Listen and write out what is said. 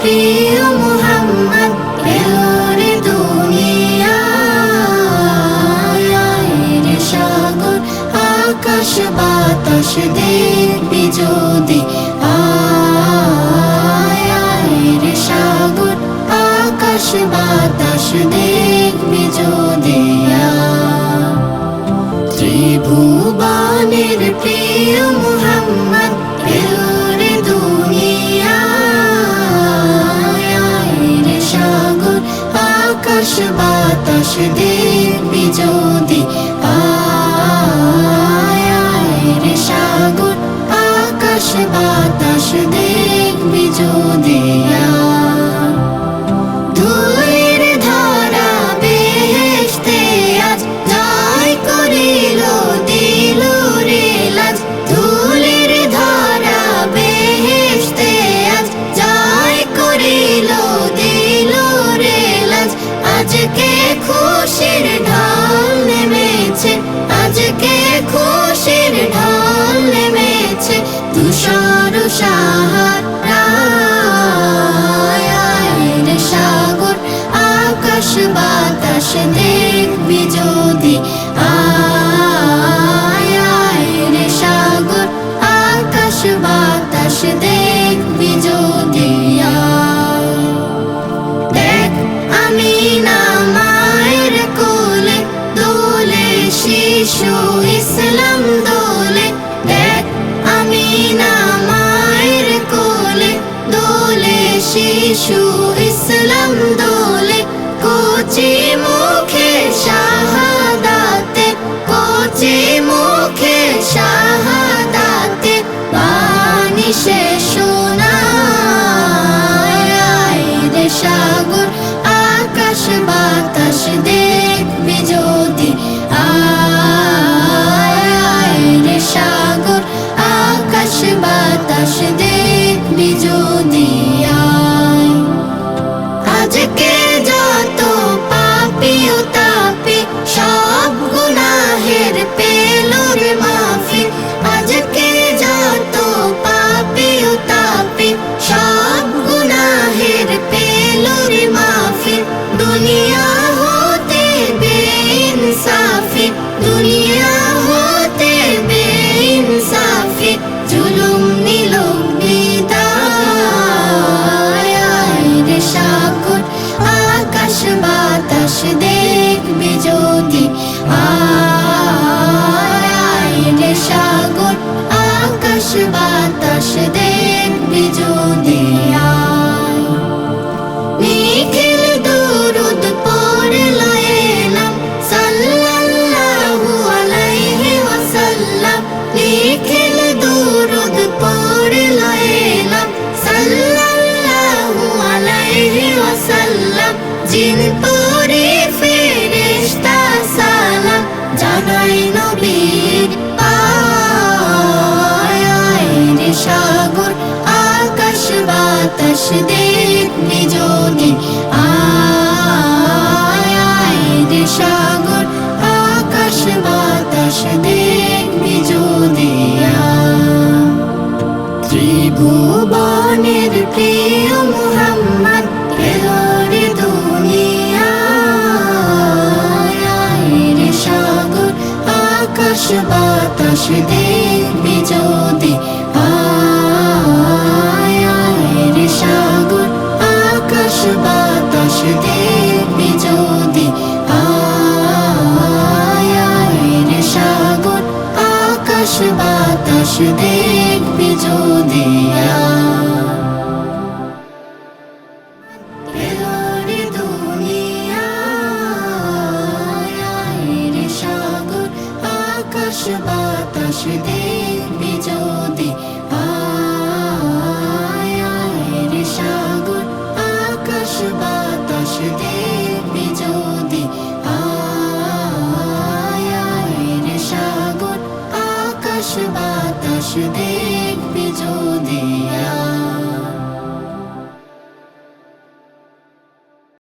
প্রিয় মুহাম্মদ এলো রে দুনিয়ায়। আয় রে সাগর আকাশ বাতাস দেখবি যদি, আয় রে সাগর আকাশ বাতাস দেখবি যদি। ত্রিভুবনের প্রিয় মুহাম্মদ এলো রে দুনিয়ায়। আয় রে সাগর আকাশ বাতাস দেখবি যদি, আয় রে সাগর আকাশ বাতাস দেখবি যদি। ধুলির ধারা বেহেশতে আজ জয় করিল দিল রে লাজ। ধুলির ধারা বেহেশতে আজ জয় করিল দিল রে লাজ। আজকে খুশির ঢল নেমেছে, আজকে খুশির ঢল নেমেছে তুষার সাহারায়। আয় রে সাগর আকাশ বাতাস দেখবি যদি, আয় রে সাগর আকাশ বাতাস দেখবি যদি। দেখ আমিনা মায়ের কোলে দোলে শিশু ইসলাম দোলে। দেখ আমিনা মায়ের কোলে দোলে শিশু ইসলাম দোলে। কচি মুখে শাহাদাতে, কচি মুখে শাহাদাতে বাণী সে শোনায়। আয় রে সাগর আকাশ বাতাস দেখবি যদি, আয় রে সাগর আকাশ বাতাস দেখবি যদি। আজকে যত পাপী ও তাপী সব গুনাহের পেল রে মাফি। আজকে যত পাপী ও তাপী সব গুনাহের পেল রে মাফি। দুনিয়া হতে বেইনসাফি, দুনিয়া হতে বেইনসাফি জুলুম নিল বিদায়। আয় রে সাগর আকাশ বাতাস দেখবি যদি, আয় রে সাগর আকাশ বাতাস দেখবি যদি। নিখিল দুরুদ পড়ে এলাম সাল্লাল্লাহু আলাইহি ওয়াসাল্লাম। নিখিল দুরুদ পড়ে এলাম সাল্লাল্লাহু আলাইহি ওয়াসাল্লাম। জিন পরি ফেরেশতা সালাম জানাই নবীর পায়। আয় রে সাগর আকাশ বাতাস দেখবি যদি, আয় রে সাগর আকাশ বাতাস দেখবি যদি। ত্রিভুবনের প্রিয় মুহাম্মদ এলো রে দুনিয়ায়। আয় রে সাগর আকাশ বাতাস দেখবি যদি, আয় রে সাগর আকাশ বাতাস দেখবি যদি, আয় রে সাগর আকাশ বাতাস দেখবি যদি। এলো রে দুনিয়ায়। আয় রে সাগর আকাশ বাতাস দেখবি যদি, আয় রে সাগর আকাশ বাতাস দেখবি যদি, আয় রে সাগর আকাশ বাতাস